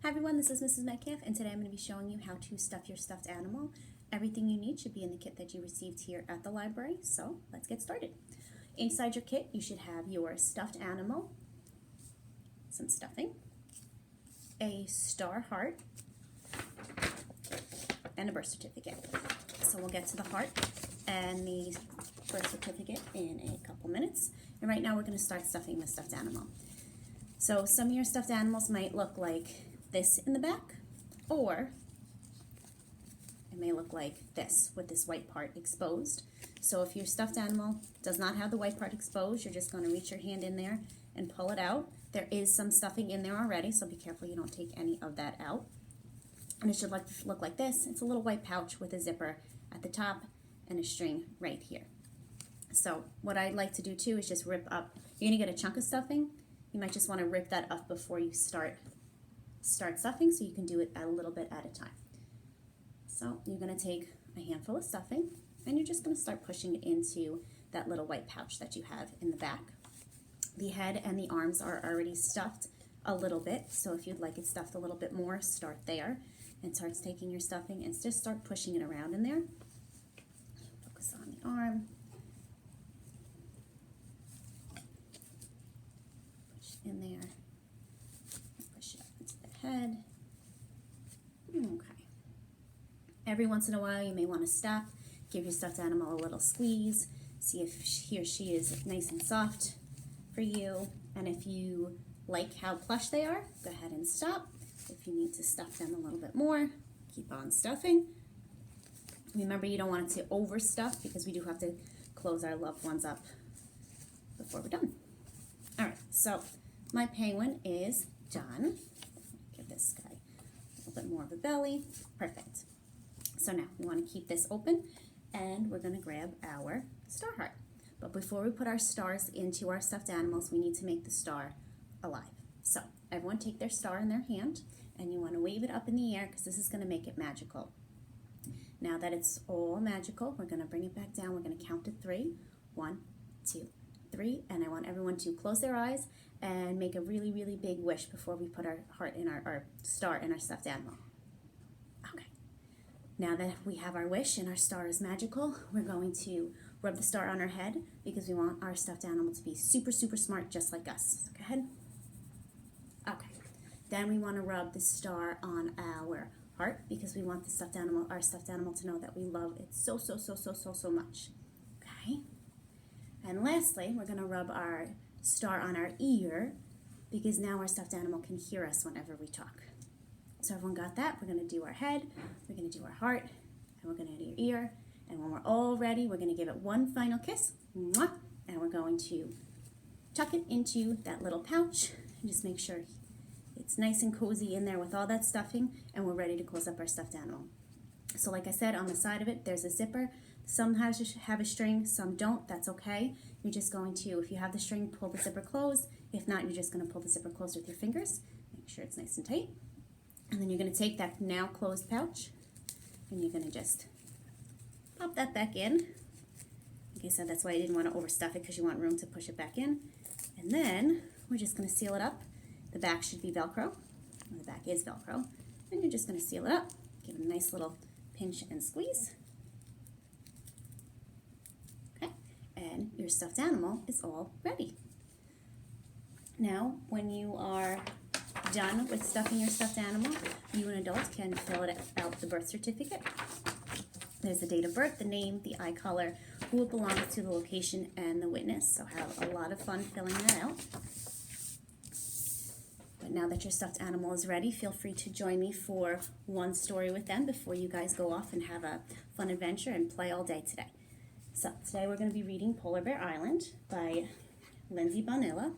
Hi everyone, this is Mrs. Metcalf, and today I'm going to be showing you how to stuff your stuffed animal. Everything you need should be in the kit that you received here at the library, so let's get started. Inside your kit, you should have your stuffed animal, some stuffing, a star heart, and a birth certificate. So we'll get to the heart and the birth certificate in a couple minutes. And right now we're going to start stuffing the stuffed animal. So some of your stuffed animals might look like this in the back, or it may look like this with this white part exposed. So if your stuffed animal does not have the white part exposed, you're just going to reach your hand in there and pull it out. There is some stuffing in there already, so be careful you don't take any of that out. And it should look like this. It's a little white pouch with a zipper at the top and a string right here. So what I'd like to do too is just rip up. You're going to get a chunk of stuffing. You might just want to rip that up before you start stuffing, so you can do it a little bit at a time. So you're going to take a handful of stuffing and you're just going to start pushing it into that little white pouch that you have in the back. The head and the arms are already stuffed a little bit, so if you'd like it stuffed a little bit more, start there and start taking your stuffing and just start pushing it around in there. Focus on the arm. Push in there. Push it up into the head. Okay. Every once in a while you may want to stop, give your stuffed animal a little squeeze, see if he or she is nice and soft for you, and if you like how plush they are, go ahead and stop. If you need to stuff them a little bit more, keep on stuffing. Remember, you don't want it to overstuff because we do have to close our loved ones up before we're done. All right, so my penguin is done. Give this guy a little bit more of a belly. Perfect. So now we want to keep this open and we're going to grab our star heart. But before we put our stars into our stuffed animals, we need to make the star alive. So everyone take their star in their hand and you want to wave it up in the air because this is going to make it magical. Now that it's all magical, we're going to bring it back down. We're going to count to 3. 1, 2, 3. And I want everyone to close their eyes and make a really, really big wish before we put our heart in our star in our stuffed animal. Okay. Now that we have our wish and our star is magical, we're going to rub the star on our head because we want our stuffed animal to be super, super smart just like us. So go ahead. Okay. Then we want to rub the star on our heart because we want our stuffed animal to know that we love it so, so, so, so, so, so much. Okay. And lastly, we're going to rub our star on our ear because now our stuffed animal can hear us whenever we talk. So everyone got that? We're going to do our head, we're going to do our heart, and we're going to do your ear. And when we're all ready, we're going to give it one final kiss. Mwah, and we're going to tuck it into that little pouch and just make sure it's nice and cozy in there with all that stuffing, and we're ready to close up our stuffed animal. So like I said, on the side of it, there's a zipper. Some have a string, some don't. That's okay. You're just going to, if you have the string, pull the zipper closed. If not, you're just going to pull the zipper closed with your fingers. Make sure it's nice and tight. And then you're going to take that now closed pouch, and you're going to just pop that back in. Like I said, that's why I didn't want to overstuff it because you want room to push it back in. And then we're just going to seal it up. The back should be Velcro. The back is Velcro. And you're just going to seal it up. Give it a nice little pinch and squeeze. Okay. And your stuffed animal is all ready. Now, when you are done with stuffing your stuffed animal, you and adults can fill it out the birth certificate. There's the date of birth, the name, the eye color, who it belongs to, the location, and the witness. So have a lot of fun filling that out. But now that your stuffed animal is ready, feel free to join me for one story with them before you guys go off and have a fun adventure and play all day today. So today we're going to be reading Polar Bear Island by Lindsay Bonilla.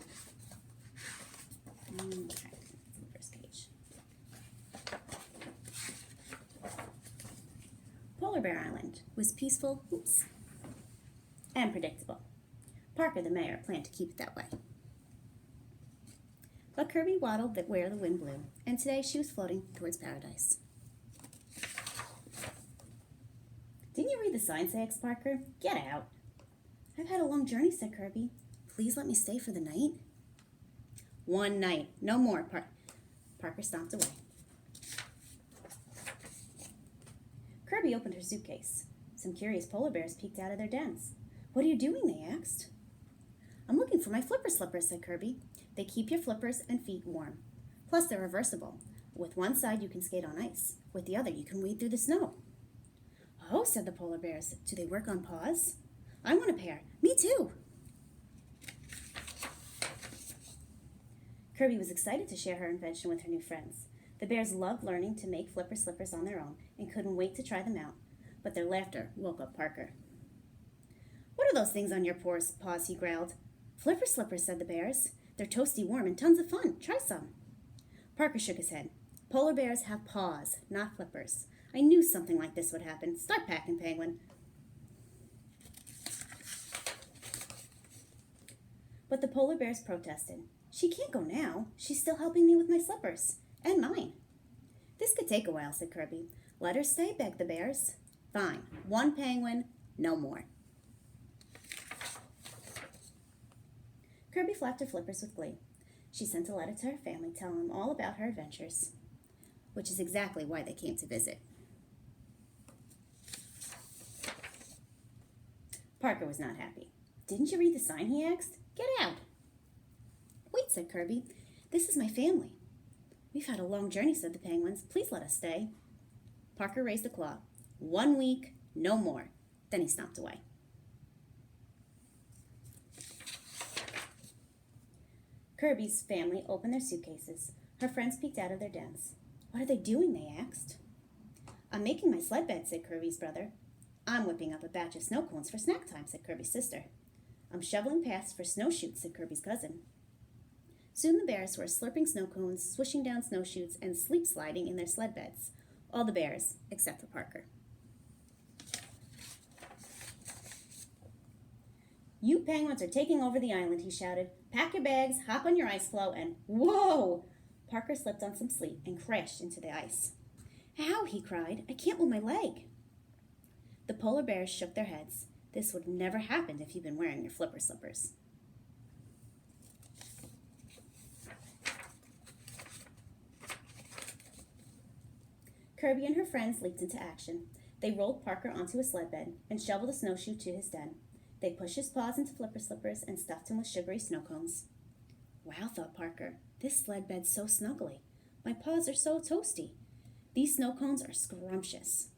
Okay, first page. Polar Bear Island was peaceful, and predictable. Parker, the mayor, planned to keep it that way. But Kirby waddled where the wind blew, and today she was floating towards paradise. Didn't you read the sign, say Parker? Get out. I've had a long journey, said Kirby. Please let me stay for the night. One night, no more. Parker stomped away. Kirby opened her suitcase. Some curious polar bears peeked out of their dens. "What are you doing?" they asked. "I'm looking for my flipper slippers," said Kirby. "They keep your flippers and feet warm. Plus, they're reversible. With one side, you can skate on ice. With the other, you can wade through the snow." "Oh," said the polar bears. "Do they work on paws?" "I want a pair." "Me too." Kirby was excited to share her invention with her new friends. The bears loved learning to make flipper slippers on their own and couldn't wait to try them out, but their laughter woke up Parker. "What are those things on your paws?" he growled. "Flipper slippers," said the bears. "They're toasty warm and tons of fun. Try some." Parker shook his head. "Polar bears have paws, not flippers. I knew something like this would happen. Start packing, Penguin." But the polar bears protested. "She can't go now. She's still helping me with my slippers. And mine." "This could take a while," said Kirby. "Let her stay," begged the bears. "Fine. One penguin, no more." Kirby flapped her flippers with glee. She sent a letter to her family telling them all about her adventures, which is exactly why they came to visit. Parker was not happy. "Didn't you read the sign?" he asked. "Get out." "Wait," said Kirby. "This is my family." "We've had a long journey," said the penguins. "Please let us stay." Parker raised a claw. "1 week, no more." Then he stomped away. Kirby's family opened their suitcases. Her friends peeked out of their dens. "What are they doing?" they asked. "I'm making my sled bed," said Kirby's brother. "I'm whipping up a batch of snow cones for snack time," said Kirby's sister. "I'm shoveling paths for snowshoes," said Kirby's cousin. Soon the bears were slurping snow cones, swishing down snowshoes, and sleep sliding in their sled beds. All the bears, except for Parker. "You penguins are taking over the island," he shouted. "Pack your bags, hop on your ice floe, and—" Whoa! Parker slipped on some sleet and crashed into the ice. "Ow!" he cried. "I can't move my leg." The polar bears shook their heads. This would have never happened if you'd been wearing your flipper slippers. Kirby and her friends leaped into action. They rolled Parker onto a sled bed and shoveled a snowshoe to his den. They pushed his paws into flipper slippers and stuffed him with sugary snow cones. "Wow," thought Parker, "this sled bed's so snuggly. My paws are so toasty. These snow cones are scrumptious."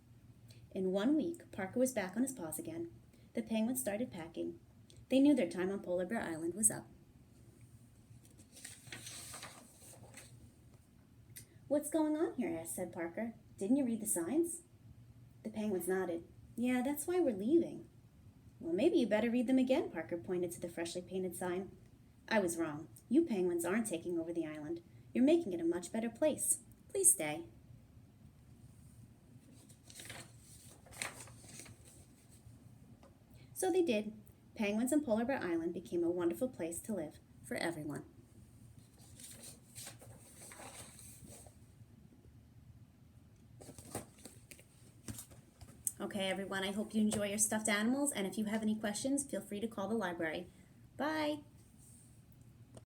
In 1 week, Parker was back on his paws again. The penguins started packing. They knew their time on Polar Bear Island was up. "What's going on here?" said Parker. "Didn't you read the signs?" The penguins nodded. "Yeah, that's why we're leaving." "Well, maybe you better read them again," Parker pointed to the freshly painted sign. "I was wrong. You penguins aren't taking over the island. You're making it a much better place. Please stay." So they did. Penguins on Polar Bear Island became a wonderful place to live for everyone. Okay, everyone, I hope you enjoy your stuffed animals, and if you have any questions, feel free to call the library. Bye!